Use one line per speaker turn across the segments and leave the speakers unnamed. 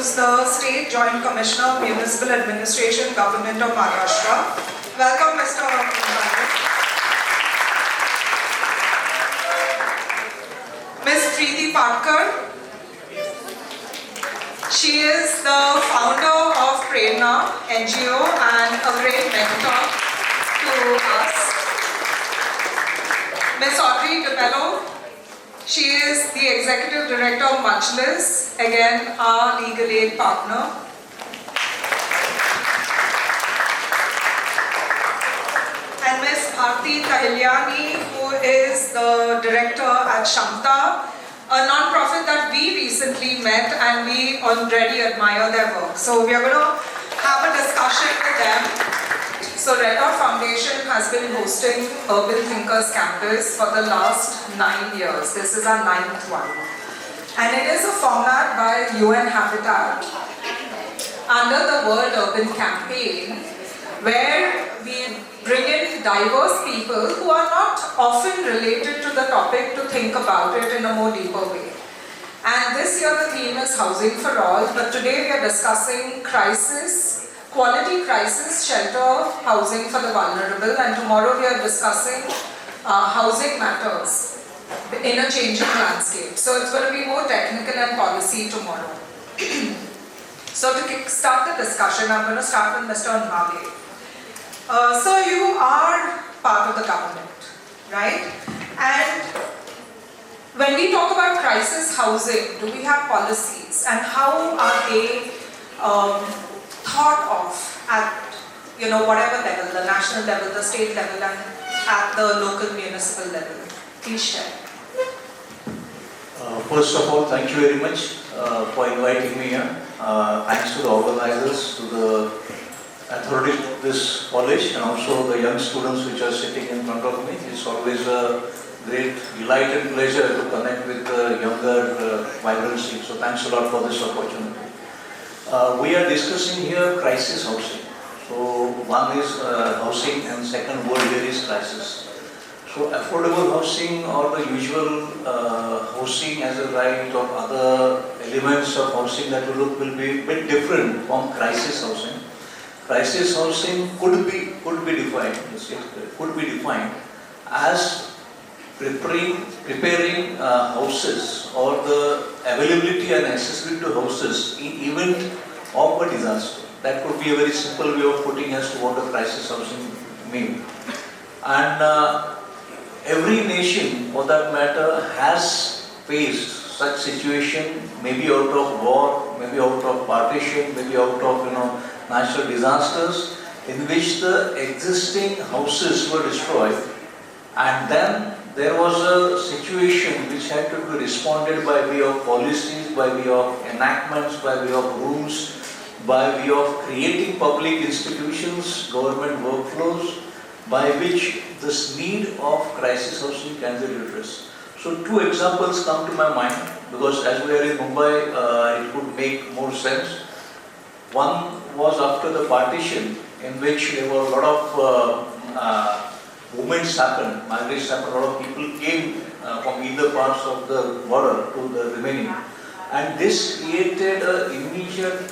introduce the State Joint Commissioner, Municipal Administration, Government of Maharashtra. Welcome, Mr. Ms. Preeti Patkar. She is the founder of Prerna NGO and a great mentor to us. Ms. Audrey DeBello. She is the Executive Director of Majlis, again our legal aid partner. And Ms. Bharti Tahilyani, who is the Director at Shamta, a non-profit that we recently met and we already admire their work. So we are going to have a discussion with them. So Red Dot Foundation has been hosting Urban Thinkers Campus for the last 9 years. This is our 9th one. And it is a format by UN Habitat under the World Urban Campaign, where we bring in diverse people who are not often related to the topic to think about it in a more deeper way. And this year the theme is Housing for All, but today we are discussing quality crisis, shelter, housing for the vulnerable, and tomorrow we are discussing housing matters in a changing landscape. So it's going to be more technical and policy tomorrow. So to kickstart the discussion, I'm going to start with Mr. Nage. So you are part of the government, right? And when we talk about crisis housing, do we have policies, and how are they thought of at whatever level, the national level, the state level, and at the local municipal level? Please share.
First of all, thank you very much for inviting me here. Thanks to the organizers, to the authorities of this college, and also the young students which are sitting in front of me. It's always a great delight and pleasure to connect with the younger vibrancy. So thanks a lot for this opportunity. We are discussing here crisis housing. So one is housing, and second word here is crisis. So affordable housing, or the usual housing as a right, or other elements of housing that will be a bit different from crisis housing. Crisis housing could be defined as preparing houses, or the availability and accessibility to houses in event of a disaster. That could be a very simple way of putting as to what a crisis housing means. And every nation, for that matter, has faced such situation, maybe out of war, maybe out of partition, maybe out of natural disasters, in which the existing houses were destroyed, and then there was a situation which had to be responded by way of policies, by way of enactments, by way of rules, by way of creating public institutions, government workflows, by which this need of crisis housing can be addressed. So two examples come to my mind, because as we are in Mumbai, it would make more sense. One was after the partition, in which there were a lot of movements happened, migrations happened, a lot of people came from either parts of the border to the remaining. And this created an immediate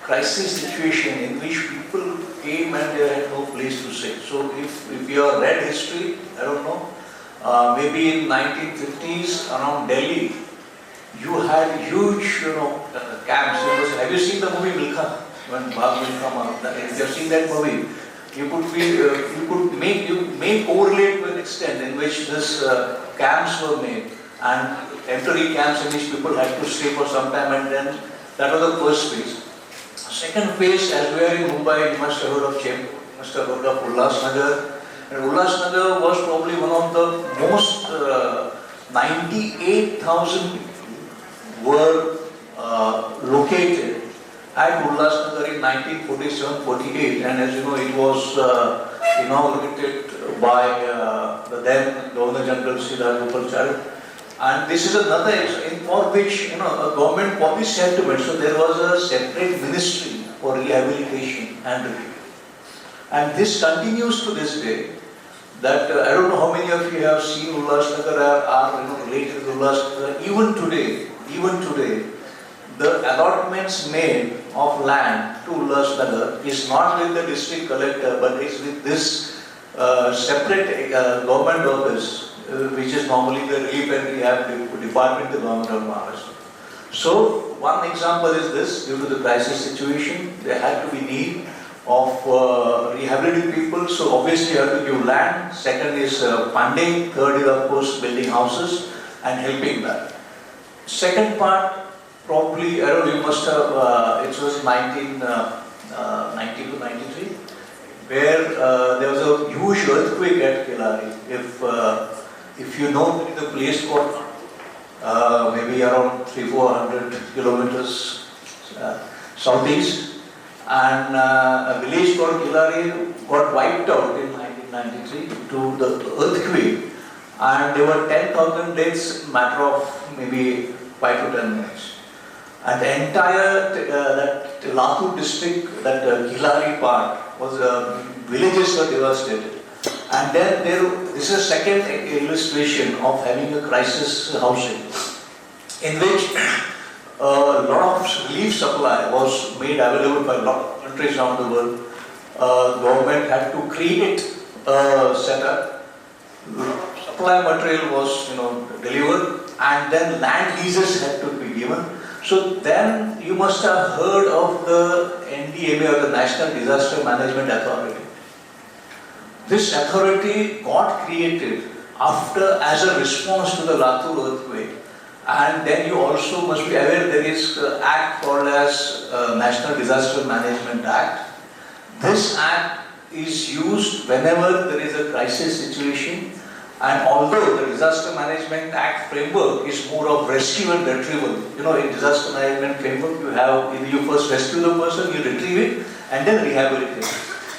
crisis situation in which people came and they had no place to stay. So if you have read history, I don't know, maybe in 1950s around Delhi, you had huge camps. Have you seen the movie Milkha? When Bhag Milkha, if you have seen that movie, you may correlate to an extent in which this camps were made, and temporary camps in which people had to stay for some time, and then that was the first phase. Second phase, as we are in Mumbai, you must have heard of Ulhasnagar. And Ulhasnagar was probably one of the most 98,000 people were located at Ulhasnagar in 1947-48, and as you know, it was inaugurated by the then Governor General Siddharth Upachar. And this is another for which a government policy had to be. So there was a separate ministry for rehabilitation and review. And this continues to this day. That I don't know how many of you have seen Ulhasnagar, are related to Ulhasnagar. Even today, the allotments made of land to Ulhasnagar is not with the district collector, but is with this separate government office, which is normally the relief and rehab department, the government of Maharashtra. So, one example is this: due to the crisis situation, there had to be need of rehabilitating people. So, obviously, you have to give land. Second is funding. Third is, of course, building houses and helping that. Second part, probably, I don't know, you must have, it was 1990 to 93, where there was a huge earthquake at Kelari. If you know, there is a place called maybe around 300-400 kilometers southeast, and a village called Kelari got wiped out in 1993 to the earthquake, and there were 10,000 deaths in a matter of maybe 5 to 10 minutes. And the entire that Latur district, that Kelari part, was villages were devastated. And then this is a second illustration of having a crisis housing, in which a lot of relief supply was made available by a lot of countries around the world. Government had to create a setup. Supply material was delivered, and then land leases had to be given. So then you must have heard of the NDMA, or the National Disaster Management Authority. This authority got created as a response to the Latur earthquake. And then you also must be aware there is an act called as National Disaster Management Act. This act is used whenever there is a crisis situation, and although the Disaster Management Act framework is more of rescue and retrieval. In disaster management framework, you first rescue the person, you retrieve it, and then rehabilitate.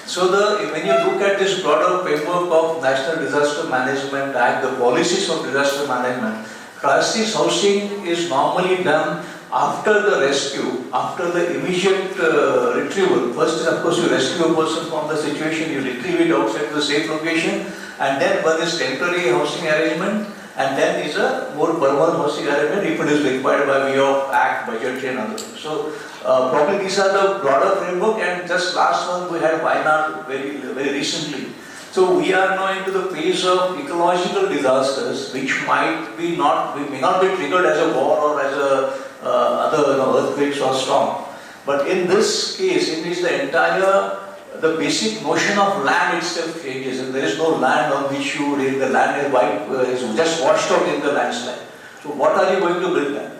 So when you look at this broader framework of National Disaster Management Act, the policies of disaster management, crisis housing is normally done after the rescue, after the immediate retrieval. First, of course, you rescue a person from the situation, you retrieve it outside the safe location, and then one is temporary housing arrangement, and then is a more permanent housing arrangement if it is required by way of act, budgetary and other things. So, probably these are the broader framework, and just last month we had Wayanad very recently. So we are now into the phase of ecological disasters, which may not be triggered as a war or as other earthquakes or storm. But in this case, in which the basic notion of land itself changes, and there is no land on which you raise the land is just washed out in the landslide. So what are you going to build then?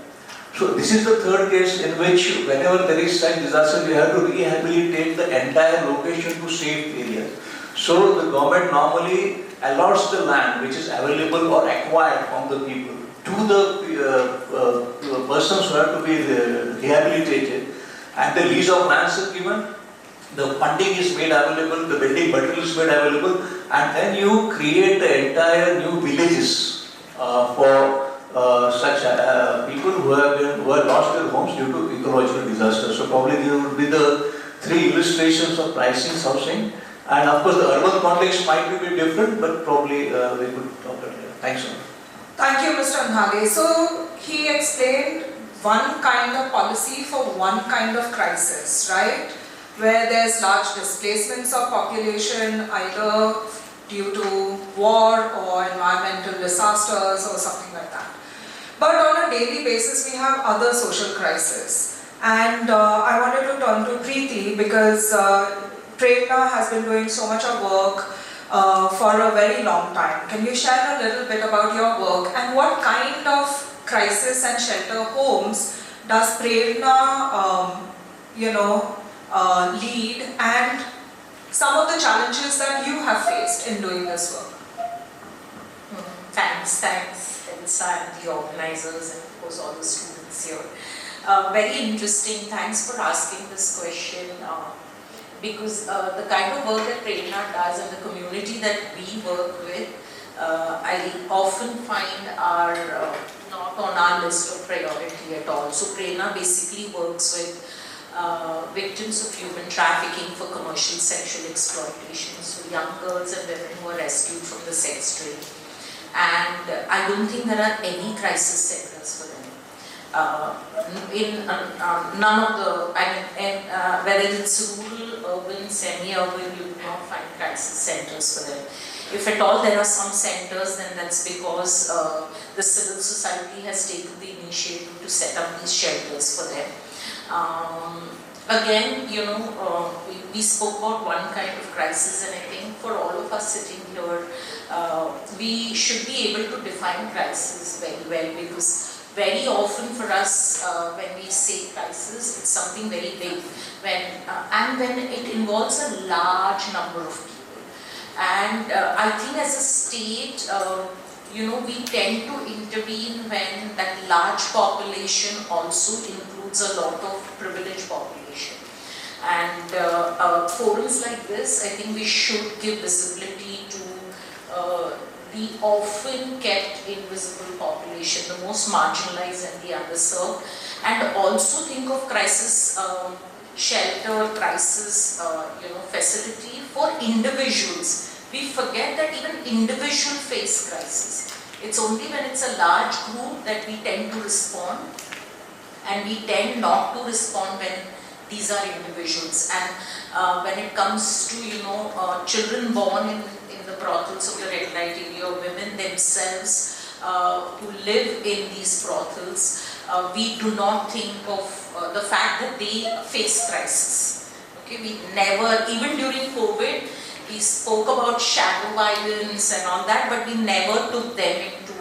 So this is the third case in which whenever there is such disaster, we have to rehabilitate the entire location to safe areas. So the government normally allots the land which is available or acquired from the people to the persons who have to be rehabilitated, and the lease of lands is given. The funding is made available, the building material is made available, and then you create the entire new villages for such people who have lost their homes due to ecological disasters. So probably there would be the three illustrations of crisis housing, and of course the urban context might be a bit different, but probably we could talk about it. Thanks, sir.
Thank you, Mr. Anhale. So he explained one kind of policy for one kind of crisis, right? Where there's large displacements of population, either due to war or environmental disasters or something like that. But on a daily basis, we have other social crises. And I wanted to turn to Preeti because Prerna has been doing so much of work for a very long time. Can you share a little bit about your work and what kind of crisis and shelter homes does Prerna, lead, and some of the challenges that you have faced in doing this work?
Thanks, Elsa, and the organizers, and of course all the students here. Very interesting. Thanks for asking this question. Because the kind of work that Prerna does and the community that we work with, I often find are not on our list of priority at all. So Prerna basically works with victims of human trafficking for commercial sexual exploitation. So young girls and women who are rescued from the sex trade. And I don't think there are any crisis centers for them. none of the, whether it's rural, urban, semi-urban, you do not find crisis centers for them. If at all there are some centers, then that's because the civil society has taken the initiative to set up these shelters for them. Again, we spoke about one kind of crisis, and I think for all of us sitting here, we should be able to define crisis very well, because very often for us, when we say crisis, it's something very big, and when it involves a large number of people. And I think as a state, we tend to intervene when that large population also includes a lot of privileged population. And forums like this, I think we should give visibility to the often kept invisible population, the most marginalized and the underserved, and also think of crisis shelter, crisis facility for individuals. We forget that even individuals face crisis. It's only when it's a large group that we tend to respond, and we tend not to respond when these are individuals. And when it comes to children born in the brothels of the red light area, or women themselves who live in these brothels, we do not think of the fact that they face crisis. Okay, we never, even during COVID, we spoke about shadow violence and all that, but we never took them into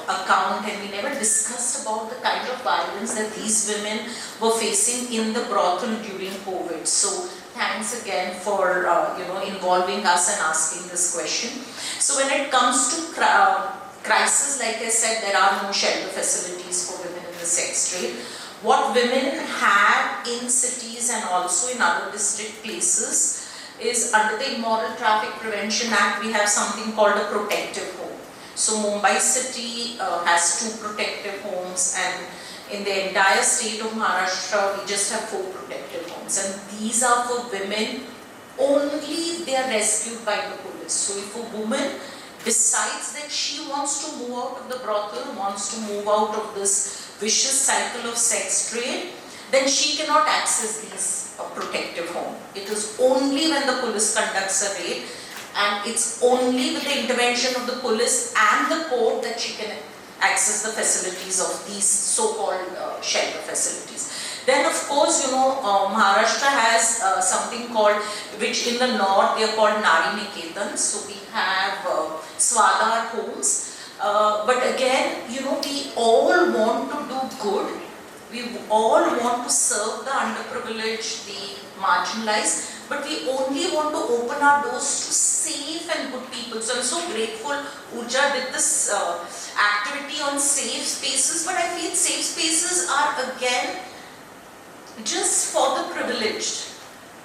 account, and we never discussed about the kind of violence that these women were facing in the brothel during COVID. So thanks again for involving us and asking this question. So when it comes to crisis, like I said, there are no shelter facilities for women in the sex trade. What women have in cities and also in other district places is, under the Immoral Traffic Prevention Act, we have something called a protective home. So Mumbai city has 2 protective homes, and in the entire state of Maharashtra, we just have 4 protective homes. And these are for women only if they are rescued by the police. So if a woman decides that she wants to move out of the brothel, wants to move out of this vicious cycle of sex trade, then she cannot access these protective home. It is only when the police conducts a raid, and it's only with the intervention of the police and the court that she can access the facilities of these so-called shelter facilities. Then of course, Maharashtra has something called, which in the north they are called Nari Niketan. So we have Swadhar homes. But again, we all want to do good. We all want to serve the underprivileged, the marginalized, but we only want to open our doors to safe and good people. So I'm so grateful Urja did this activity on safe spaces, but I feel safe spaces are again just for the privileged.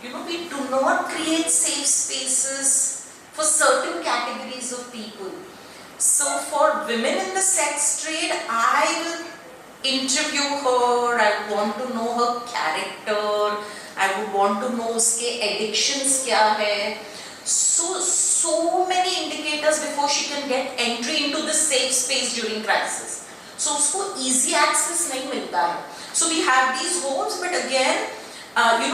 We do not create safe spaces for certain categories of people. So for women in the sex trade, I will interview her, I want to know her character, I would want to know uske addictions kya hai. So many indicators before she can get entry into the safe space during crisis. So usko easy access nahi milta hai. So we have these homes, but again, I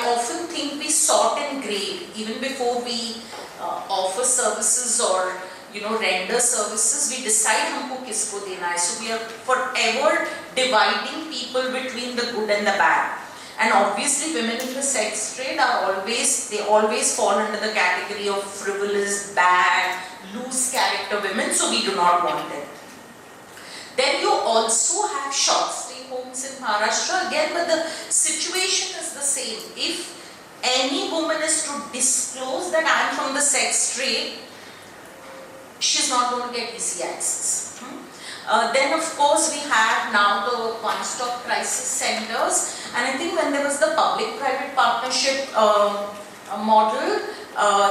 often think we sort and grade even before we offer services or render services. We decide humko kisko dena hai. So we are forever dividing people between the good and the bad. And obviously women in the sex trade they always fall under the category of frivolous, bad, loose character women, so we do not want them. Then you also have short stay homes in Maharashtra again, but the situation is the same. If any woman is to disclose that I am from the sex trade, she's not going to get easy access. Then of course we have now the one-stop crisis centers, and I think when there was the public-private partnership model,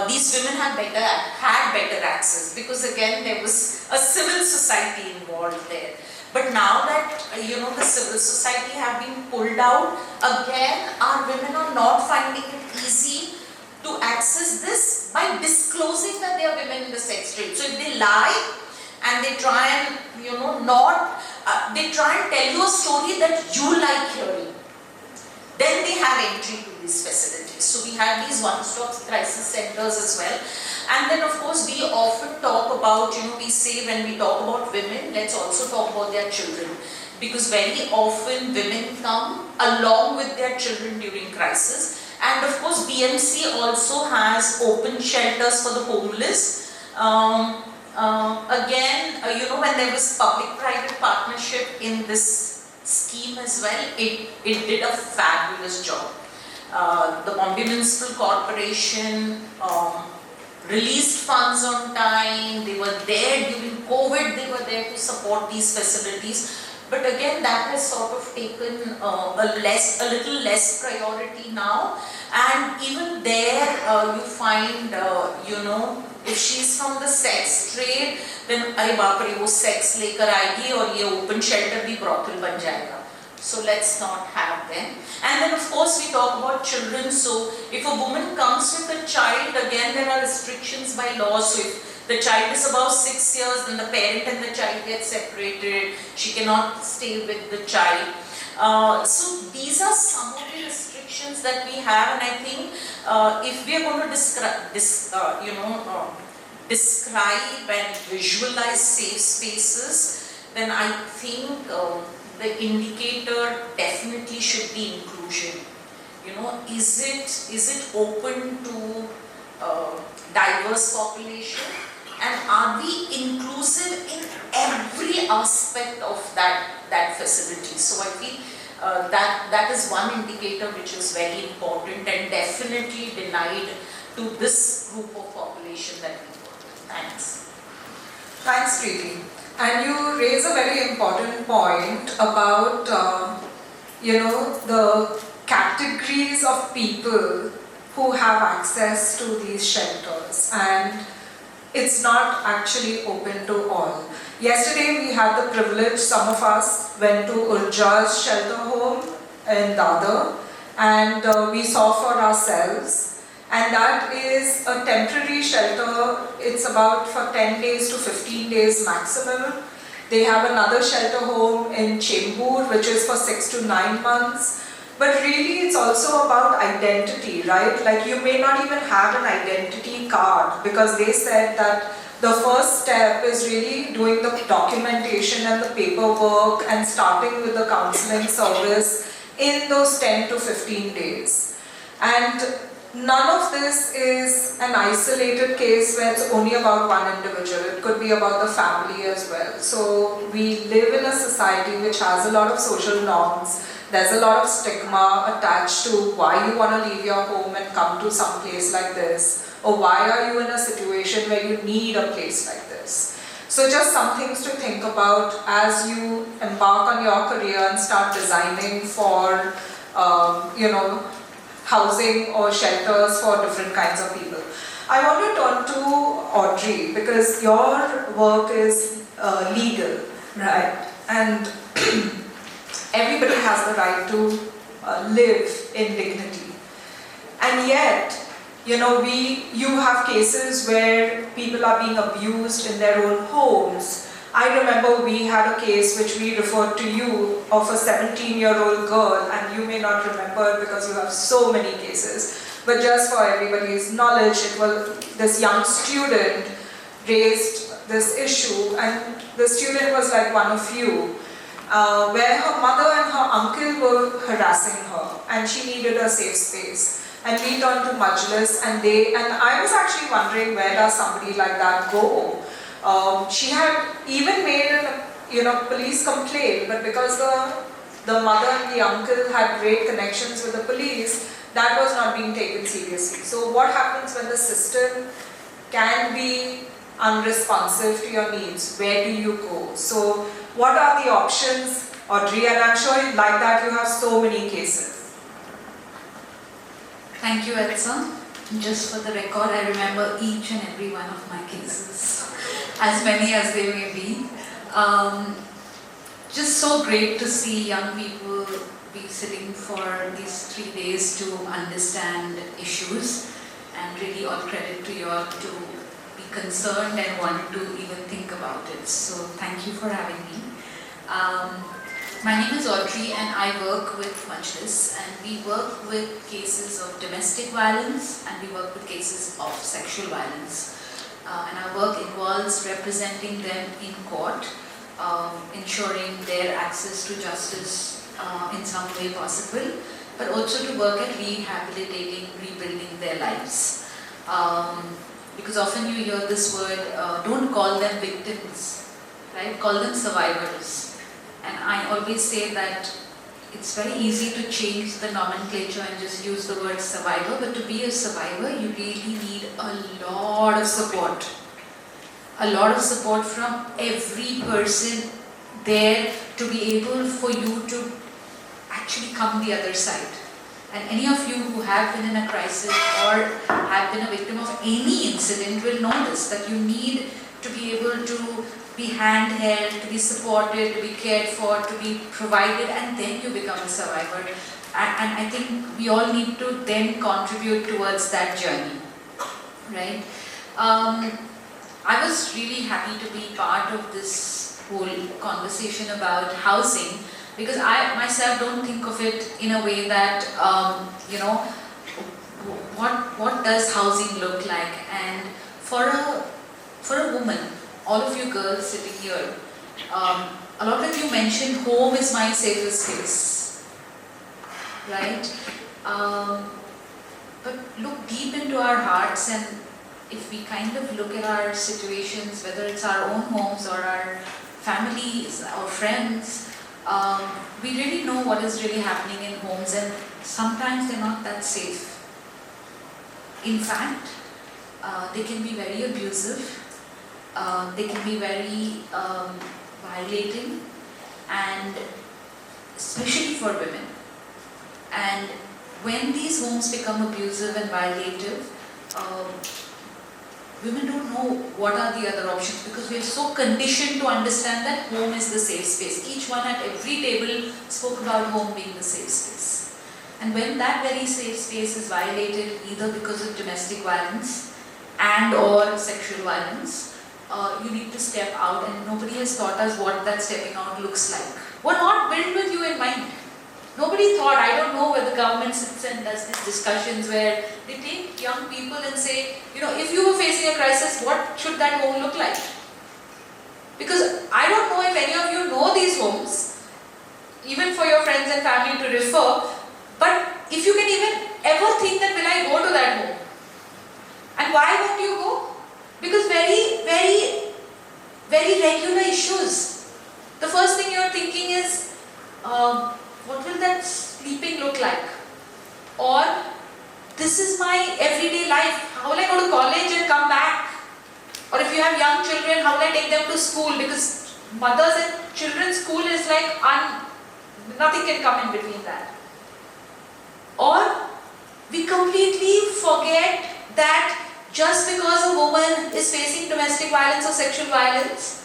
these women had better access, because again there was a civil society involved there. But now that the civil society have been pulled out, again our women are not finding it easy to access this by disclosing that they are women in the sex trade. So if they lie and they try and they try and tell you a story that you like hearing. Then they have entry to these facilities. So we have these one-stop crisis centers as well. And then of course we often talk about, we say when we talk about women, let's also talk about their children. Because very often women come along with their children during crisis. And of course BMC also has open shelters for the homeless. Again, when there was public-private partnership in this scheme as well, it did a fabulous job. The Bombay Municipal Corporation released funds on time. They were there during COVID, they were there to support these facilities. But again, that has sort of taken a little less priority now. And even there, you find, if she's from the sex trade, then अरे बाप रे वो sex लेकर आएगी और ये open shelter भी brothel बन जाएगा. So let's not have them. And then of course we talk about children. So if a woman comes with a child, again there are restrictions by law. So if the child is above 6 years, then the parent and the child get separated. She cannot stay with the child. So these are some of the restrictions that we have, and I think if we are going to describe and visualize safe spaces, then I think the indicator definitely should be inclusion. Is it open to diverse population, and are we inclusive in every aspect of that facility? So I feel that is one indicator which is very important and definitely denied to this group of population that we work with. Thanks.
Thanks, Preeti. And you raise a very important point about, the categories of people who have access to these shelters, and it's not actually open to all. Yesterday we had the privilege, some of us went to Urja's shelter home in Dadar, and we saw for ourselves. And that is a temporary shelter. It's about for 10 days to 15 days maximum. They have another shelter home in Chembur, which is for 6 to 9 months. But really it's also about identity, right? Like you may not even have an identity card, because they said that the first step is really doing the documentation and the paperwork and starting with the counseling service in those 10 to 15 days. And none of this is an isolated case where it's only about one individual. It could be about the family as well. So we live in a society which has a lot of social norms. There's a lot of stigma attached to why you want to leave your home and come to some place like this, or why are you in a situation where you need a place like this. So just some things to think about as you embark on your career and start designing for, housing or shelters for different kinds of people. I want to turn to Audrey, because your work is legal, right? And everybody has the right to live in dignity. And yet, you have cases where people are being abused in their own homes. I remember we had a case which we referred to you of a 17-year-old girl, and you may not remember because you have so many cases. But just for everybody's knowledge, it was this young student raised this issue, and the student was like one of you, where her mother and her uncle were harassing her, and she needed a safe space. And we turned to Majlis, and I was actually wondering, where does somebody like that go? She had even made a police complaint, but because the mother and the uncle had great connections with the police, that was not being taken seriously. So what happens when the system can be unresponsive to your needs? Where do you go? So what are the options, Audrey? And I'm sure like that you have so many cases.
Thank you, Edson. Just for the record, I remember each and every one of my cases, as many as they may be. Just so great to see young people be sitting for these 3 days to understand issues, and really all credit to be concerned and want to even think about it. So thank you for having me. My name is Audrey and I work with Majlis, and we work with cases of domestic violence and we work with cases of sexual violence. And our work involves representing them in court, ensuring their access to justice in some way possible, but also to work at rehabilitating, rebuilding their lives. Because often you hear this word, don't call them victims, right? Call them survivors. And I always say that it's very easy to change the nomenclature and just use the word survivor, but to be a survivor, you really need a lot of support. A lot of support from every person there to be able for you to actually come the other side. And any of you who have been in a crisis or have been a victim of any incident will know this, that you need to be able to be handheld, to be supported, to be cared for, to be provided, and then you become a survivor. And I think we all need to then contribute towards that journey, right? I was really happy to be part of this whole conversation about housing, because I myself don't think of it in a way that, what does housing look like? And for a woman, all of you girls sitting here, a lot of you mentioned home is my safest space, right? But look deep into our hearts, and if we kind of look at our situations, whether it's our own homes or our families or friends, we really know what is really happening in homes, and sometimes they're not that safe. In fact, they can be very abusive, they can be very violating, and especially for women. And when these homes become abusive and violative, women don't know what are the other options, because we are so conditioned to understand that home is the safe space. Each one at every table spoke about home being the safe space. And when that very safe space is violated, either because of domestic violence and or sexual violence, you need to step out, and nobody has taught us what that stepping out looks like. We're not built with you in mind. Nobody thought, I don't know where the government sits and does these discussions where they take young people and say, if you were facing a crisis, what should that home look like? Because I don't know if any of you know these homes, even for your friends and family to refer, but if you can even ever think that, will I go to that home? And why won't you go? Because very, very, very regular issues. The first thing you're thinking is, what will that sleeping look like? Or, this is my everyday life. How will I go to college and come back? Or if you have young children, how will I take them to school? Because mothers and children's school is like, nothing can come in between that. Or, we completely forget that just because a woman is facing domestic violence or sexual violence,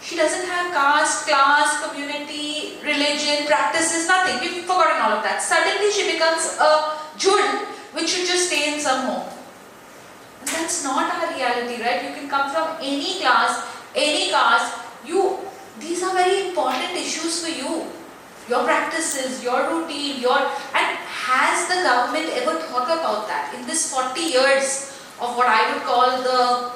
she doesn't have caste, class, community, religion, practices, nothing. We've forgotten all of that. Suddenly she becomes a jund which should just stay in some home. And that's not our reality, right? You can come from any class, any caste. These are very important issues for you. Your practices, your routine, and has the government ever thought about that? In this 40 years of what I would call the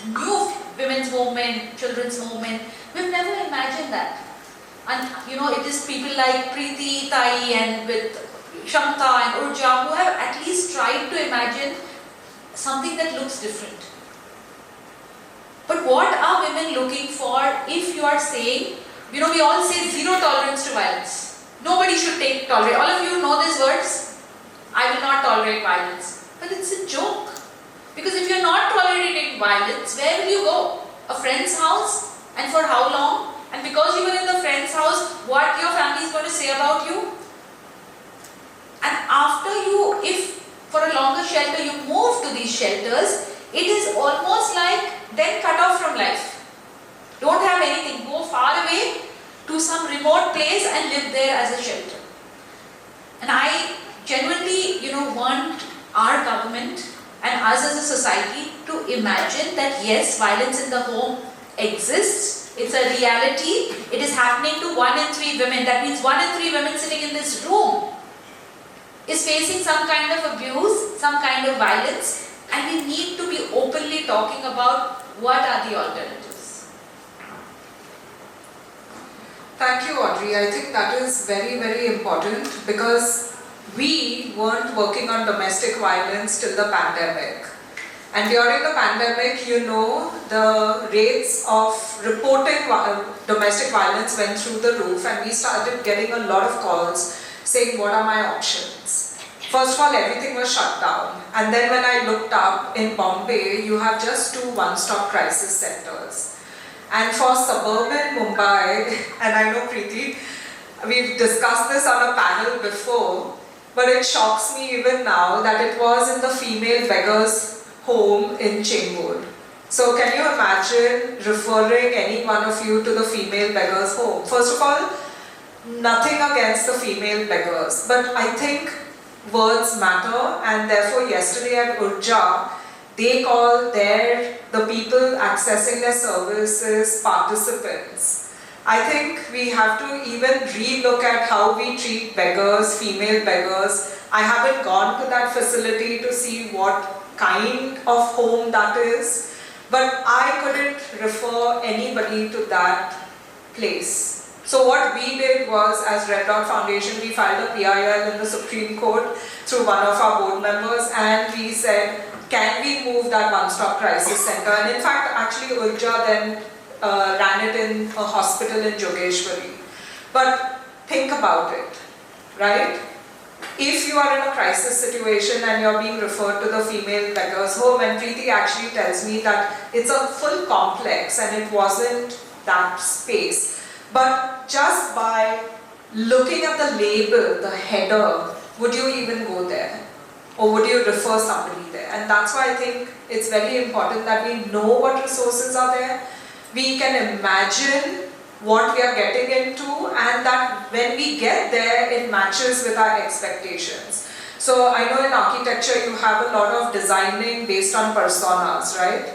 new women's movement, children's movement, we've never imagined that. And it is people like Preeti, Tai, and with Shamta and Urja who have at least tried to imagine something that looks different. But what are women looking for if you are saying, we all say zero tolerance to violence. Nobody should tolerate. All of you know these words. I will not tolerate violence. But it's a joke. Because if you're not tolerating violence, where will you go? A friend's house? And for how long? And because you were in the friend's house, what your family is going to say about you? And after you, if for a longer shelter you move to these shelters, it is almost like then cut off from life. Don't have anything. Go far away to some remote place and live there as a shelter. And I genuinely, want our government and us as a society to imagine that yes, violence in the home exists, it's a reality, it is happening to 1 in 3 women. That means 1 in 3 women sitting in this room is facing some kind of abuse, some kind of violence, and we need to be openly talking about what are the alternatives.
Thank you, Audrey. I think that is very, very important because we weren't working on domestic violence till the pandemic. And during the pandemic, you know, the rates of reporting domestic violence went through the roof, and we started getting a lot of calls saying, what are my options? First of all, everything was shut down. And then when I looked up in Bombay, you have just 2 one-stop crisis centers. And for suburban Mumbai, and I know Preeti, we've discussed this on a panel before, but it shocks me even now that it was in the female beggar's home in Chembur. So can you imagine referring any one of you to the female beggar's home? First of all, nothing against the female beggars, but I think words matter, and therefore yesterday at Urja, they call the people accessing their services participants. I think we have to even re-look at how we treat beggars, female beggars. I haven't gone to that facility to see what kind of home that is, but I couldn't refer anybody to that place. So what we did was, as Red Dot Foundation, we filed a PIL in the Supreme Court through one of our board members, and we said, can we move that one-stop crisis center? And in fact, actually Urja then ran it in a hospital in Jogeshwari. But think about it, right? If you are in a crisis situation and you're being referred to the female beggar's home, and Preeti actually tells me that it's a full complex and it wasn't that space. But just by looking at the label, the header, would you even go there? Or would you refer somebody there? And that's why I think it's very important that we know what resources are there. We can imagine what we are getting into, and that when we get there, it matches with our expectations. So I know in architecture you have a lot of designing based on personas, right?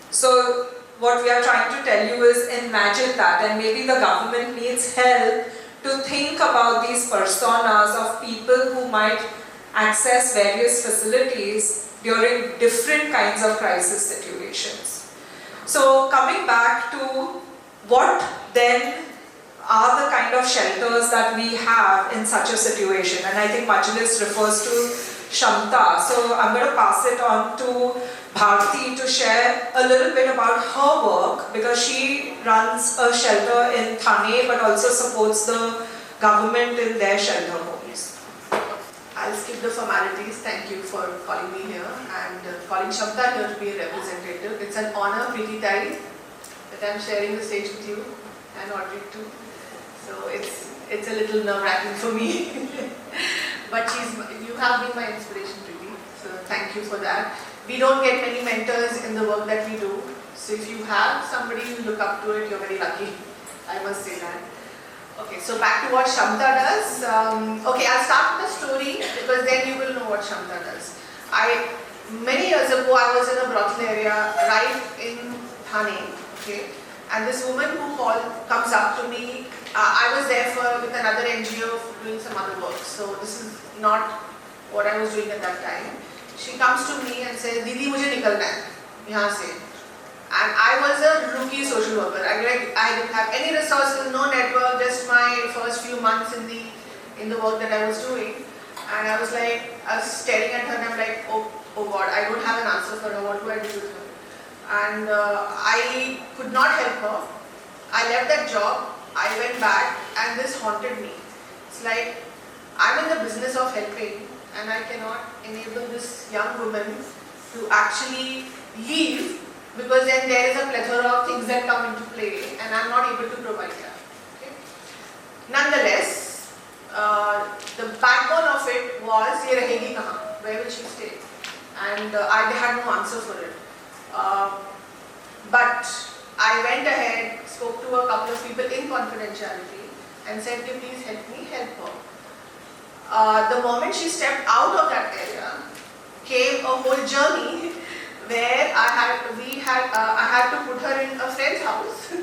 So what we are trying to tell you is imagine that, and maybe the government needs help to think about these personas of people who might access various facilities during different kinds of crisis situations. So coming back to what then are the kind of shelters that we have in such a situation, and I think Majlis refers to Shamta. So I'm going to pass it on to Bharti to share a little bit about her work, because she runs a shelter in Thane but also supports the government in their shelter homes.
I'll skip the formalities. Thank you for calling me here and calling Shamta here to be a representative. It's an honor, Preeti Tai, that I'm sharing the stage with you and Audrey too. So it's a little nerve-wracking for me. But you have been my inspiration, Preeti. So thank you for that. We don't get many mentors in the work that we do. So if you have somebody you look up to it, you're very lucky. I must say that. Okay, so back to what Shamta does. Okay, I'll start with the story because then you will know what Shamta does. Many years ago, I was in a brothel area right in Thane. Okay, and this woman who comes up to me. I was there with another NGO doing some other work. So this is not what I was doing at that time. She comes to me and says, "Didi, mujhe nikalna hai yahan se." And I was a rookie social worker. I didn't have any resources, no network, just my first few months in the work that I was doing. And I was staring at her and I'm like, oh God, I don't have an answer for her. What do I do with her? And I could not help her. I left that job. I went back and this haunted me. It's like I'm in the business of helping and I cannot enable this young woman to actually leave, because then there is a plethora of things that come into play and I'm not able to provide that. Okay? Nonetheless, the backbone of it was, ye rahegi kahan? Where will she stay? And I had no answer for it. But I went ahead, spoke to a couple of people in confidentiality and said, "Can you please help me help her?" The moment she stepped out of that area, came a whole journey where I had to put her in a friend's house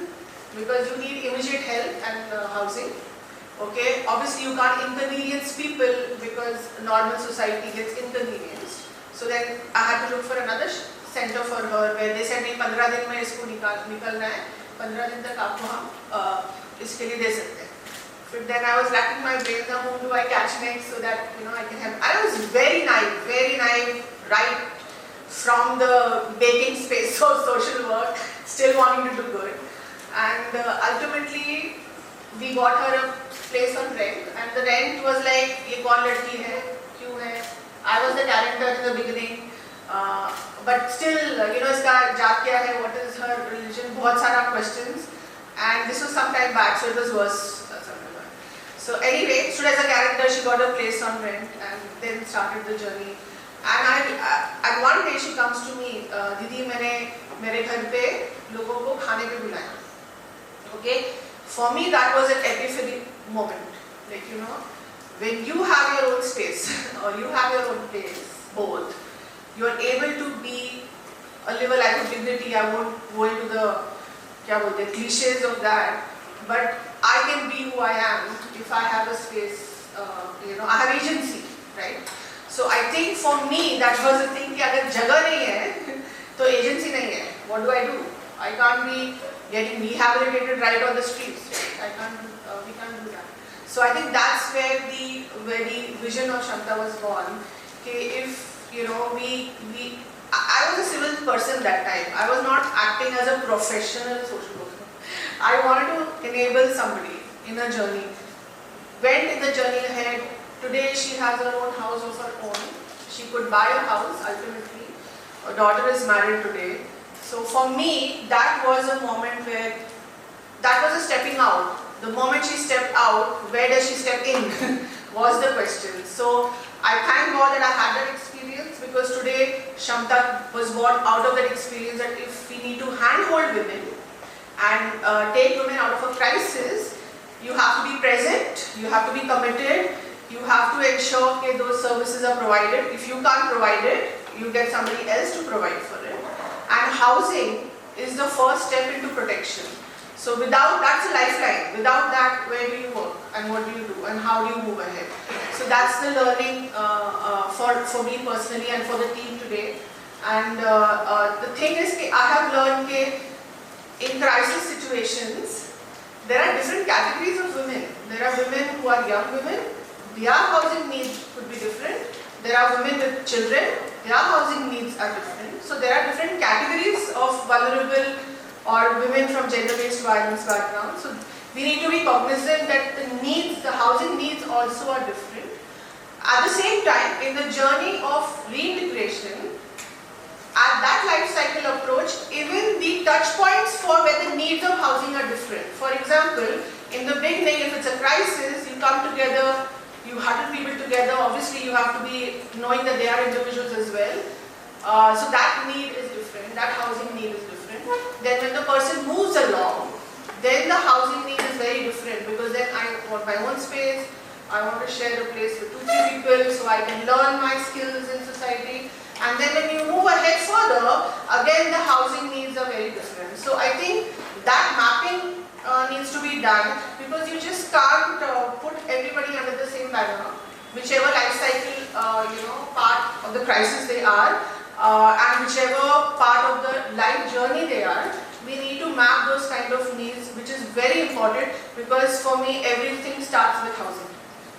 because you need immediate help and housing. Okay, obviously you can't inconvenience people because normal society gets inconvenienced. So then I had to look for another center for her where they said, नहीं 15 दिन में इसको निकलना है, 15 दिन तक आपको हम इसके लिए दे सकते हैं. But then I was racking my brains on whom do I catch next so that I can help. I was very naive, right from the baking space of social work, still wanting to do good. And ultimately, we got her a place on rent, and the rent was like, ये कौन लड़की है, क्यों है? I was the guarantor in the beginning, but still, इसका जात क्या है, what is her religion, बहुत सारा questions, and this was some time back, so it was worse. So anyway, stood as a guarantor, she got a place on rent, and then started the journey. And one day she comes to me, दीदी मैंने मेरे घर पे लोगों को खाने पे बुलाया. Okay, for me that was an epiphany moment. Like when you have your own space or you have your own place, both, you are able to be a live a life of dignity. I won't go into the cliches of that, but I can be who I am if I have a space. I have agency, right? So I think for me that was the thing कि अगर जगह नहीं है तो agency नहीं है. What do? I can't be getting rehabilitated right on the streets. Right? We can't do that. So I think that's where the vision of Shamta was born. Okay, if I was a civil person that time. I was not acting as a professional social worker. I wanted to enable somebody in a journey. Went in the journey ahead. Today she has her own house of her own. She could buy a house ultimately. Her daughter is married today. So for me, that was a moment where, that was a stepping out. The moment she stepped out, where does she step in was the question. So I thank God that I had that experience, because today Shamta was born out of that experience, that if we need to handhold women and take women out of a crisis, you have to be present, you have to be committed, you have to ensure that those services are provided. If you can't provide it, you get somebody else to provide for it. And housing is the first step into protection. So without, that's a lifeline. Without that, where do you work and what do you do and how do you move ahead? So that's the learning for me personally and for the team today. And the thing is, I have learned that in crisis situations, there are different categories of women. There are women who are young women. Their housing needs could be different. There are women with children. Their housing needs are different. So there are different categories of vulnerable or women from gender-based violence background. So we need to be cognizant that the needs, the housing needs also are different. At the same time, in the journey of reintegration, at that life cycle approach, even the touch points for where the needs of housing are different. For example, in the beginning, if it's a crisis, you come together, you huddle people together. Obviously, you have to be knowing that they are individuals as well. So that need is different, that housing need is different. Then when the person moves along, then the housing need is very different, because then I want my own space, I want to share a place with 2-3 people so I can learn my skills in society. And then when you move ahead further, again the housing needs are very different. So I think that mapping needs to be done, because you just can't put everybody under the same banner, whichever life cycle part of the crisis they are, and whichever part of the life journey they are. We need to map those kind of needs, which is very important, because for me everything starts with housing.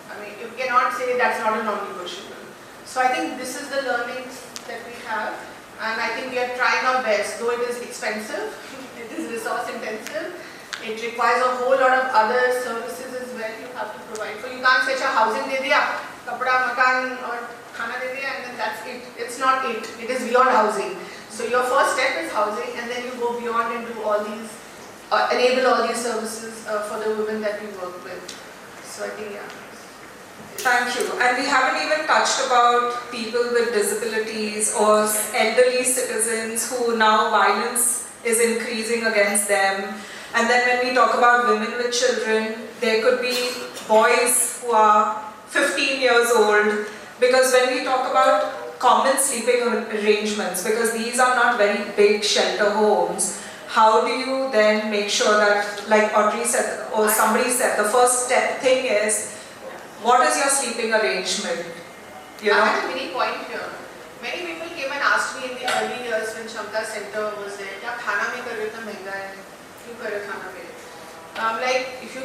I mean, you cannot say that's not a non-negotiable. So I think this is the learnings that we have, and I think we are trying our best, though it is expensive, it is resource intensive, it requires a whole lot of other services as well you have to provide. So you can't say housing de diya, kapda, makan or khana de diya, and then that's it. It's not it. It is beyond housing. So your first step is housing, and then you go beyond and do all these, enable all these services for the women that we work with. So I think, yeah.
Thank you. And we haven't even touched about people with disabilities or elderly citizens who now violence is increasing against them. And then when we talk about women with children, there could be boys who are 15 years old. Because when we talk about common sleeping arrangements, because these are not very big shelter homes, how do you then make sure that, like Audrey said, or somebody said, the first thing is, what is your sleeping arrangement? You know?
I have a mini point here. Many people came and asked me in the early years when Shamta Center was there, "Kya khana mein kar rahe ho, itna महंगा है, क्यों कर रहे हो खाना में?" I'm like, if you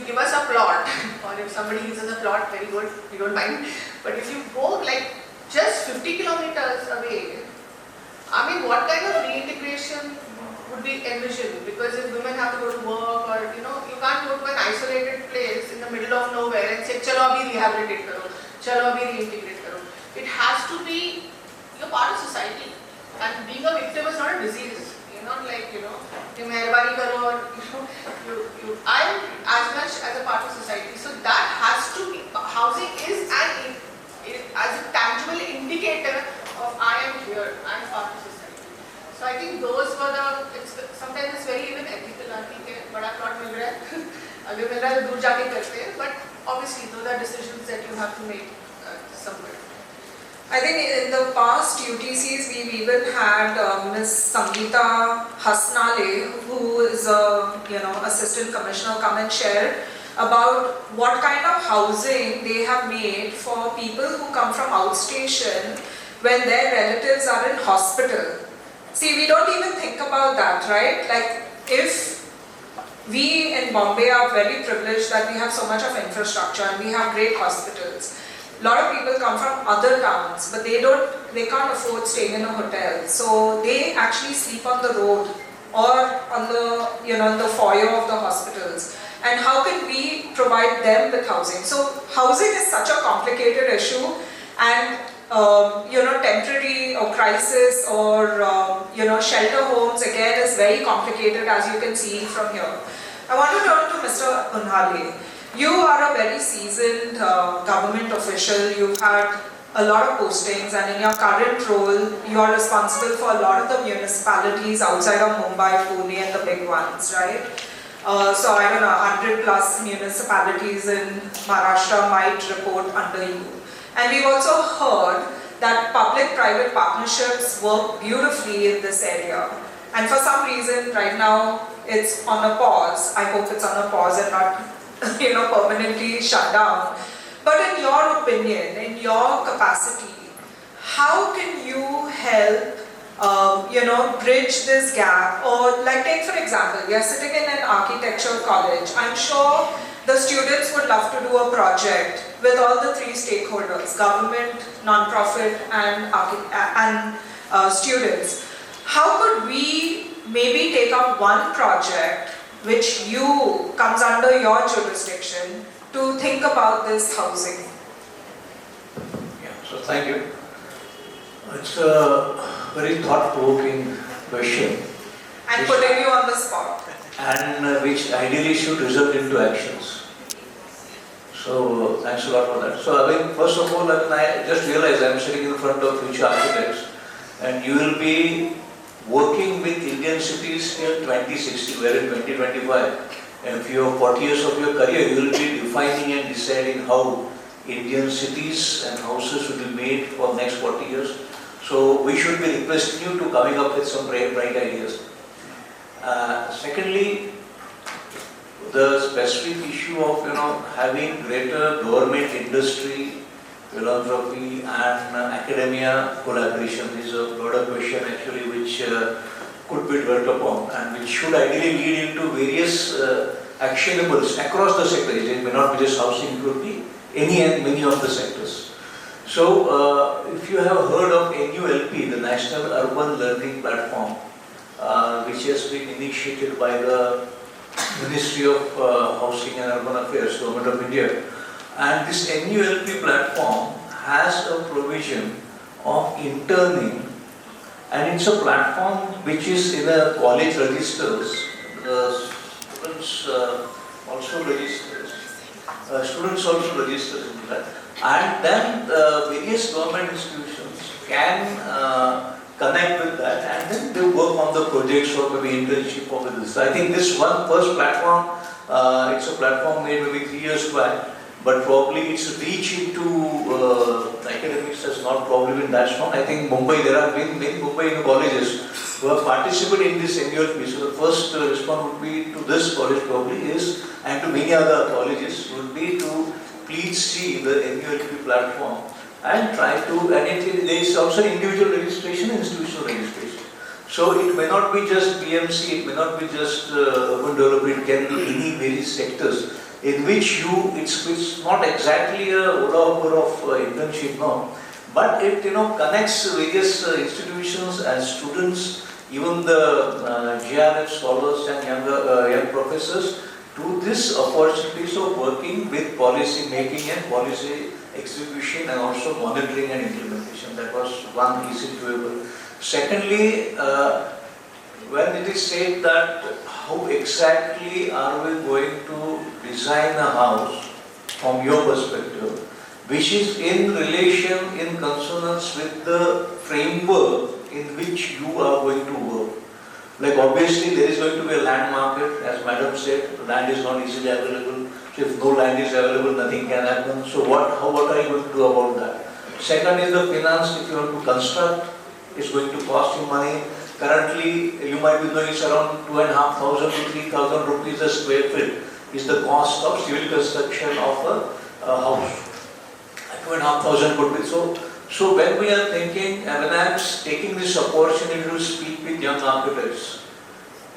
give us a plot, or if somebody gives us a plot, very good, we don't mind. But if you go like just 50 kilometers away, I mean, what kind of reintegration would be envisioned? Because if women have to go to work, or you can't go to an isolated place in the middle of nowhere and say, "Chalo abhi rehabilitate karo, chalo abhi reintegrate karo." It has to be, you're part of society, and being a victim is not a disease. You're not like, you meherbani karo, or I'm as much as a part of society. So that has to be, housing is as a tangible indicator of I am here, I am part of society. So I think those were sometimes it's very even ethical, I think, bada plot mil raha hai, agar mil raha hai, dur jaake karte hain, but obviously those are decisions that you have to make somewhere.
I think in the past UTCs we've even had Ms. Sangeeta Hasnale, who is a assistant commissioner, come and share about what kind of housing they have made for people who come from outstation when their relatives are in hospital. See, we don't even think about that, right? Like, if we in Bombay are very privileged that we have so much of infrastructure and we have great hospitals. A lot of people come from other towns, but they can't afford staying in a hotel. So they actually sleep on the road or on the foyer of the hospitals. And how can we provide them with housing? So housing is such a complicated issue, and temporary or crisis or shelter homes again is very complicated, as you can see from here. I want to turn to Mr. Unhale. You are a very seasoned government official. You've had a lot of postings, and in your current role, you are responsible for a lot of the municipalities outside of Mumbai, Pune, and the big ones, right? So I don't know, 100 plus municipalities in Maharashtra might report under you. And we've also heard that public-private partnerships work beautifully in this area. And for some reason, right now, it's on a pause. I hope it's on a pause and not permanently shut down. But in your opinion, in your capacity, how can you help, bridge this gap? Or like, take for example, we are sitting in an architecture college. I'm sure the students would love to do a project with all the three stakeholders, government, non-profit, and students. How could we maybe take up one project which comes under your jurisdiction to think about this housing?
Yeah, so thank you. It's a very thought-provoking question.
And putting you on the spot.
And which ideally should result into actions. So thanks a lot for that. So first of all, I just realized I'm sitting in front of future architects, and you will be working with Indian cities till 2060, where in 2025, and if you have 40 years of your career, you will be defining and deciding how Indian cities and houses will be made for next 40 years. So we should be requesting you to coming up with some bright ideas. Secondly, the specific issue of having greater government, industry, philanthropy and academia collaboration is a broader question actually, which could be dwelt upon and which should ideally lead into various actionables across the sectors. It may not be just housing, it could be any and many of the sectors. So if you have heard of NULP, the National Urban Learning Platform, which has been initiated by the Ministry of Housing and Urban Affairs, Government of India. And this NULP platform has a provision of interning, and it's a platform which is in a college registers. The students also registers. In that. And then various government institutions can connect with that, and then they work on the projects or maybe internship or with this. I think this one first platform, it's a platform made maybe 3 years back, but probably its reach into academics has has not probably been that strong. I think Mumbai, there have been many Mumbai colleges who have participated in this annual piece. So the first response would be to this college probably is, and to many other colleges, would be to please see the NULP platform and try to, and there is also individual registration and institutional registration. So it may not be just BMC, it may not be just urban development, it can be any various sectors in which it's not exactly a order of internship now, but it connects various institutions and students, even the GRF scholars and young professors, to this opportunities of working with policy making and policy execution and also monitoring and implementation. That was one easy doable. Secondly, when it is said that how exactly are we going to design a house from your perspective, which is in relation, in consonance with the framework in which you are going to work. Like obviously there is going to be a land market, as Madam said, land is not easily available. So if no land is available, nothing can happen. So what are you going to do about that? Second is the finance. If you want to construct, it's going to cost you money. Currently, you might be knowing it's around 2,500 to 3,000 rupees a square feet is the cost of civil construction of a house. 2,500 could be so. So when we are thinking, and when I am taking this opportunity to speak with young architects,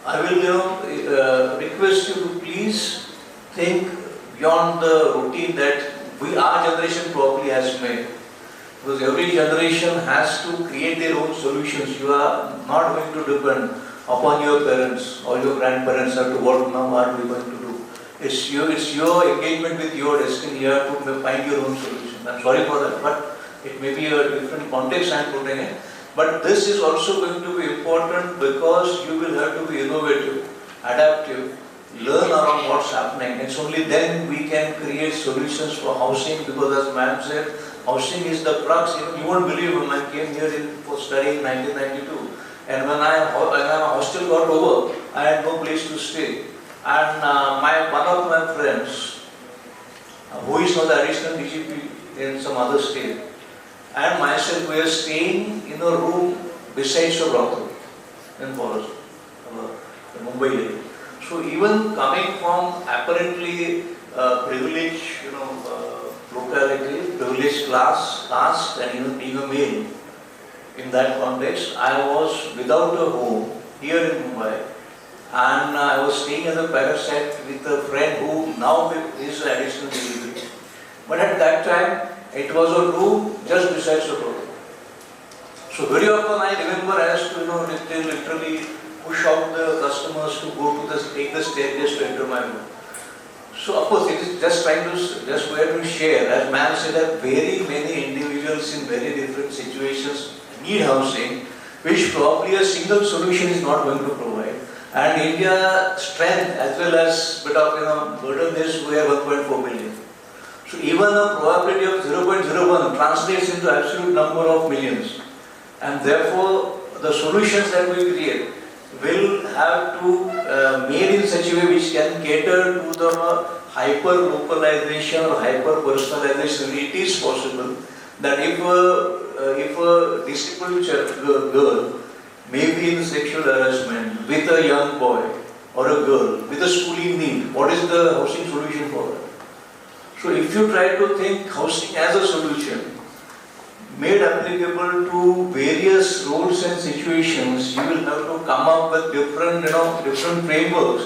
I will request you to please think beyond the routine that our generation probably has made. Because every generation has to create their own solutions. You are not going to depend upon your parents or your grandparents as to what now are we going to do. It's your engagement with your destiny. You have to find your own solution. I'm sorry for that, but it may be a different context I'm putting in. But this is also going to be important because you will have to be innovative, adaptive, learn around what's happening. It's only then we can create solutions for housing, because as Ma'am said, housing is the crux. You won't believe when I came here for studying in 1992, and when my hostel got over, I had no place to stay. And one of my friends, who is now the additional DGP in some other state, and myself, we are staying in a room besides a brothel in Forest, the Mumbai area. So even coming from apparently privileged, locality, privileged class, caste, and even being a male, in that context, I was without a home here in Mumbai, and I was staying as a parasite with a friend who now is an additional DGP. But at that time, it was a room just besides the road. So very often I remember I has to, literally push out the customers to go to take the staircase to enter my room. So of course it is just trying to, share, as Ma'am said, that very many individuals in very different situations need housing, which probably a single solution is not going to provide. And India's strength as well as bit of burden is we are 1.4 billion. So even a probability of 0.01 translates into absolute number of millions. And therefore, the solutions that we create will have to made in such a way which can cater to the hyper-localization or hyper-personalization. It is possible that if a disabled girl may be in sexual harassment with a young boy or a girl with a schooling need, what is the housing solution for her? So if you try to think housing as a solution, made applicable to various roles and situations, you will have to come up with different frameworks.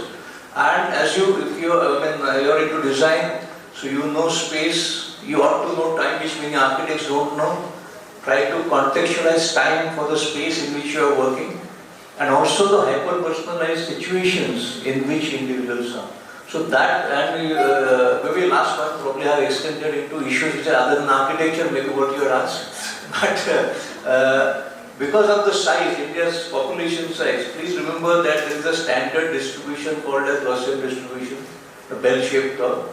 And if you're into design, so you know space, you ought to know time, which many architects don't know. Try to contextualize time for the space in which you are working, and also the hyper-personalized situations in which individuals are. So that, and maybe last one probably have extended into issues which are other than architecture, maybe what you had asked. But because of the size, India's population size, please remember that there is a standard distribution called as Gaussian distribution, the bell-shaped curve.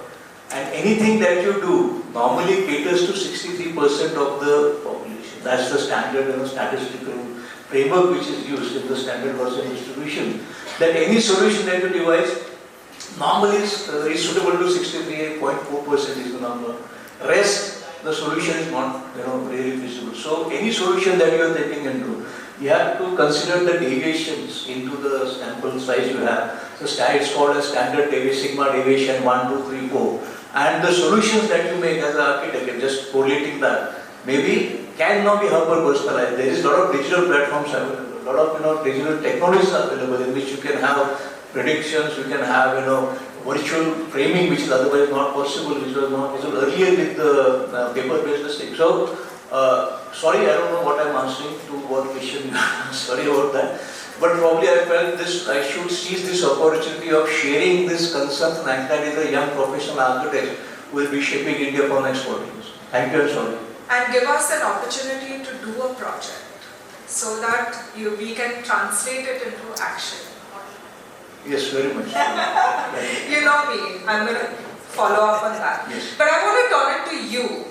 And anything that you do normally caters to 63% of the population. That's the standard statistical framework which is used in the standard Gaussian distribution. That any solution that you devise normally is suitable to 63.4% is the number. Rest the solution is not, really feasible. So any solution that you are taking into, you have to consider the deviations into the sample size you have. So it's called a standard deviation, sigma deviation 1, 2, 3, 4. And the solutions that you make as an architect, just correlating that, maybe can now be hyper personalized. There is a lot of digital platforms available, a lot of digital technologies available in which you can have predictions, you can have virtual framing, which is otherwise not possible, which was not possible earlier with the paper-based listing. So, sorry, I don't know what I'm answering to what question. Sorry about that. But probably I felt I should seize this opportunity of sharing this concern and that is a young professional architect who will be shaping India for next 40 years. Thank you and sorry.
And give us an opportunity to do a project so that we can translate it into action.
Yes, very much.
You know me, I'm going to follow up on that.
Yes.
But I want to turn it to you.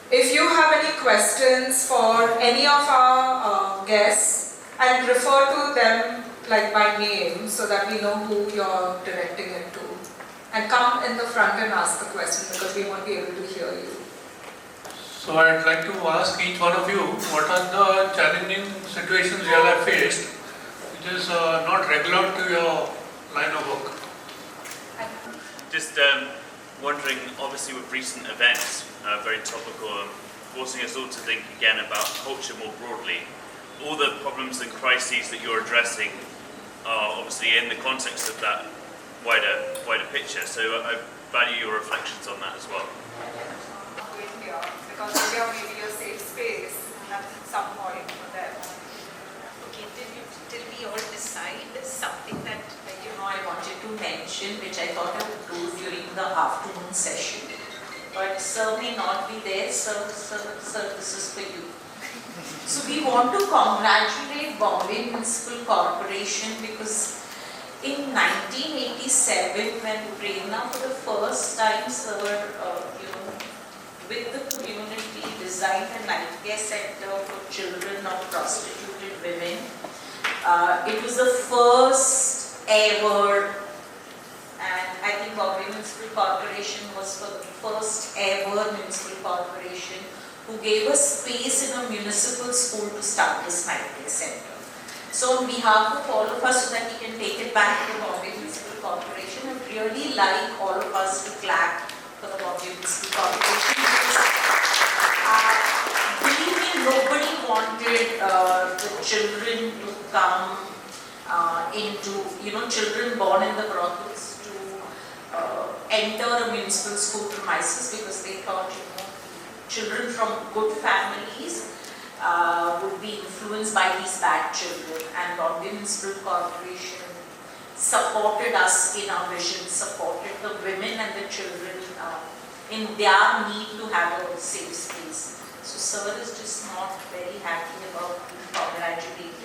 If you have any questions for any of our guests, and refer to them like by name so that we know who you're directing it to. And come in the front and ask the question because we won't be able to hear you.
So I'd like to ask each one of you, what are the challenging situations you have faced which is not regular to your line of work?
Just wondering, obviously with recent events, very topical, forcing us all to think again about culture more broadly. All the problems and crises that you're addressing are obviously in the context of that wider picture. So I value your reflections on that as well.
India, because India may be a safe space at some point for them.
Okay, did we all decide something that I wanted to mention, which I thought I would do during the afternoon session. But sir may not be there, sir, this is for you. So we want to congratulate Bombay Municipal Corporation because in 1987, when Prerna for the first time, sir, with the community designed a night care center for children of prostituted women. It was the first ever, and I think Bombay Municipal Corporation was for the first ever municipal corporation who gave us space in a municipal school to start this night care center. So on behalf of all of us, so that we can take it back to Bombay Municipal Corporation, I would really like all of us to clap for the Bombay Municipal Corporation because believe me, nobody wanted the children to come into, children born in the brothels to enter a municipal school premises because they thought, children from good families would be influenced by these bad children, and Bombay Municipal Corporation supported us in our vision, supported the women and the children in their need to have a safe space. So sir is just not very happy about being congratulated.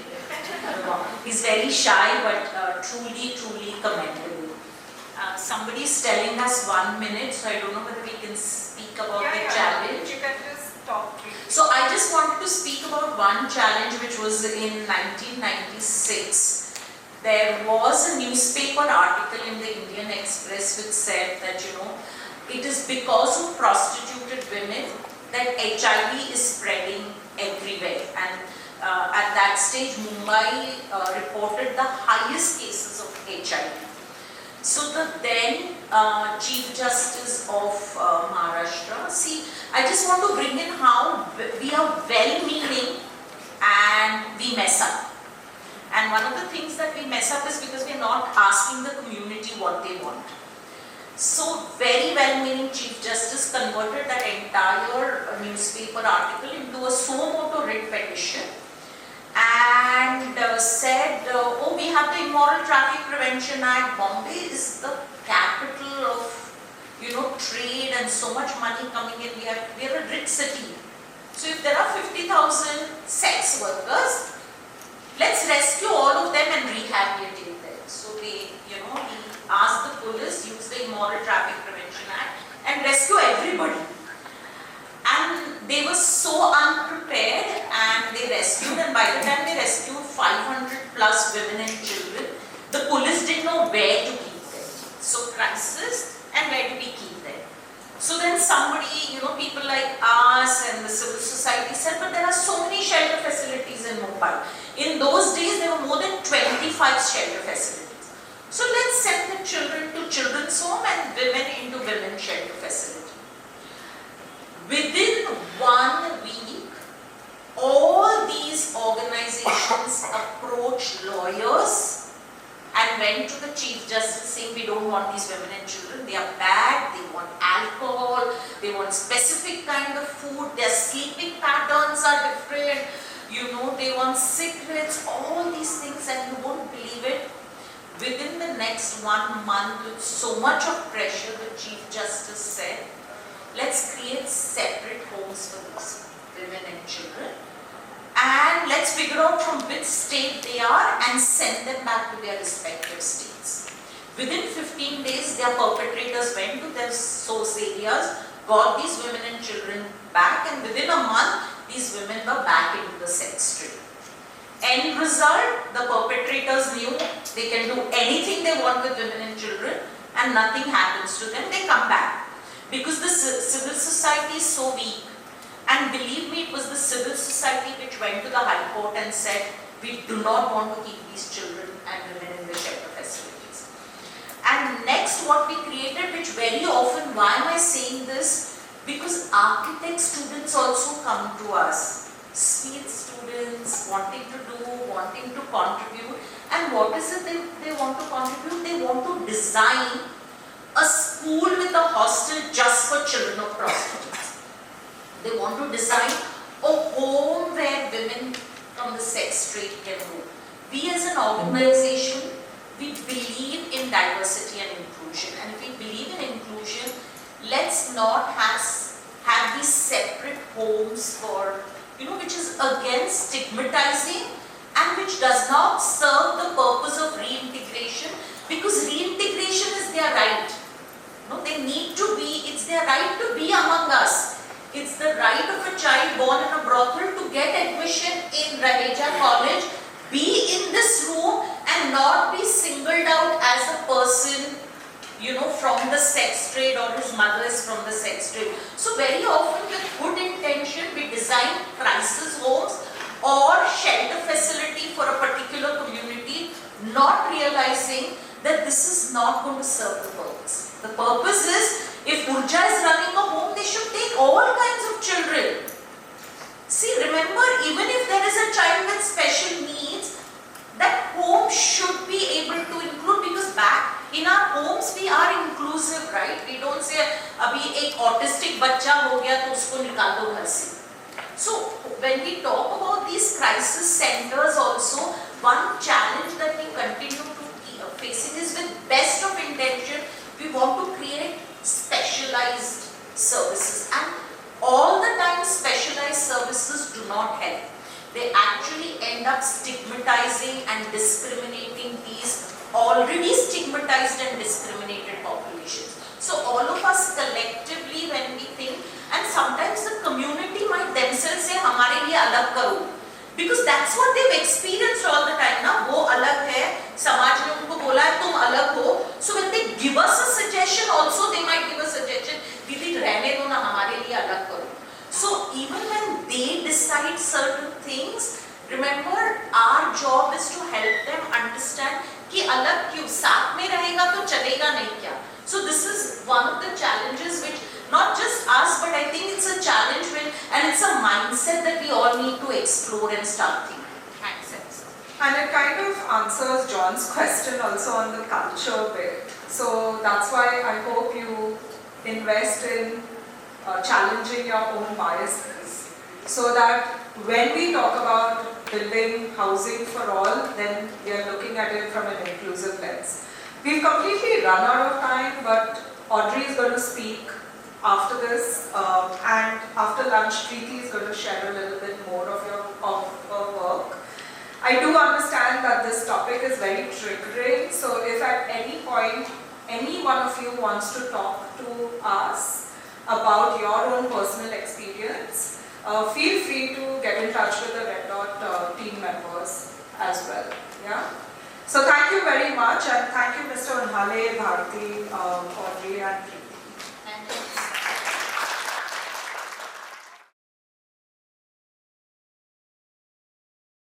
He's very shy, but truly commendable. Somebody is telling us 1 minute, so I don't know whether we can speak about the challenge.
You can just talk briefly.
So I just wanted to speak about one challenge which was in 1996. There was a newspaper article in the Indian Express which said that, it is because of prostituted women that HIV is spreading everywhere. And at that stage, Mumbai reported the highest cases of HIV. So the then Chief Justice of Maharashtra, I just want to bring in how we are well-meaning and we mess up. And one of the things that we mess up is because we are not asking the community what they want. So very well-meaning Chief Justice converted that entire newspaper article into a suo motu writ petition and said, we have the Immoral Traffic Prevention Act. Bombay is the capital of, trade and so much money coming in. We are a rich city. So if there are 50,000 sex workers, let's rescue all of them and rehabilitate them. So they, he asked the police, use the Immoral Traffic Prevention Act and rescue everybody. And they were so unprepared and they rescued, and by the time they rescued 500 plus women and children, the police didn't know where to keep them. So crisis and where do we keep them? So then somebody, people like us and the civil society said, but there are so many shelter facilities in Mumbai. In those days, there were more than 25 shelter facilities. So let's send the children to children's home and women into women's shelter facility. Within 1 week, all these organizations approached lawyers and went to the Chief Justice saying, we don't want these women and children, they are bad, they want alcohol, they want specific kind of food, their sleeping patterns are different, they want cigarettes, all these things, and you won't believe it. Within the next 1 month, with so much of pressure, the Chief Justice said, let's create separate homes for these women and children. And let's figure out from which state they are and send them back to their respective states. Within 15 days, their perpetrators went to their source areas, got these women and children back, and within a month, these women were back into the sex trade. End result, the perpetrators knew they can do anything they want with women and children and nothing happens to them, they come back. Because the civil society is so weak. And believe me, it was the civil society which went to the High Court and said, we do not want to keep these children and women in the shelter facilities. And next what we created, which very often, why am I saying this? Because architect students also come to us. Steel students wanting to do, wanting to contribute. And what is it they want to contribute? They want to design a school with a hostel just for children of prostitutes. They want to design a home where women from the sex trade can go. We as an organization, we believe in diversity and inclusion. And if we believe in inclusion, let's not have these separate homes for, which is again stigmatizing and which does not serve the purpose of reintegration, because reintegration is their right. They need to be, it's their right to be among us. It's the right of a child born in a brothel to get admission in Raheja College, be in this room and not be singled out as a person, from the sex trade or his mother is from the sex trade. So very often with good intention, we design crisis homes or shelter facility for a particular community, not realizing that this is not going to serve the purpose. The purpose is, if Urja is running a home, they should take all kinds of children. See, remember, even if there is a child with special needs, that home should be able to include, because back in our homes we are inclusive, right? We don't say, abhi ek autistic bachcha ho gaya to usko nikal do ghar se. So, when we talk about these crisis centers also, one challenge that we continue to facing is, with best of intention, we want to create specialized services, and all the time specialized services do not help. They actually end up stigmatizing and discriminating these already stigmatized and discriminated populations. So all of us collectively, when we think, and sometimes the community might themselves say, "Hamare liye alag karo," because that's what they've experienced all the time. Na wo alag hai, samaj ne unko bola hai tum alag ho. So when they give us a suggestion, also they might give a suggestion, "Didi rehne do na, hamare liye alag karo." So even when they decide certain things, remember our job is to help them understand कि अलग क्यों, साथ में रहेगा तो चलेगा नहीं क्या. So this is one of the challenges which not just us, but I think it's a challenge and it's a mindset that we all need to explore and start thinking. Thanks.
And it kind of answers John's question also on the culture bit. So that's why I hope you invest in challenging your own biases, so that when we talk about building housing for all, then we are looking at it from an inclusive lens. We've completely run out of time, but Audrey is going to speak after this, and after lunch, Preeti is going to share a little bit more of her work. I do understand that this topic is very triggering, so if at any point any one of you wants to talk to us about your own personal experience, feel free to get in touch with the Red Dot team members as well. Yeah. So thank you very much, and thank you Mr. Unhale, Bharti, Audrey and Preeti.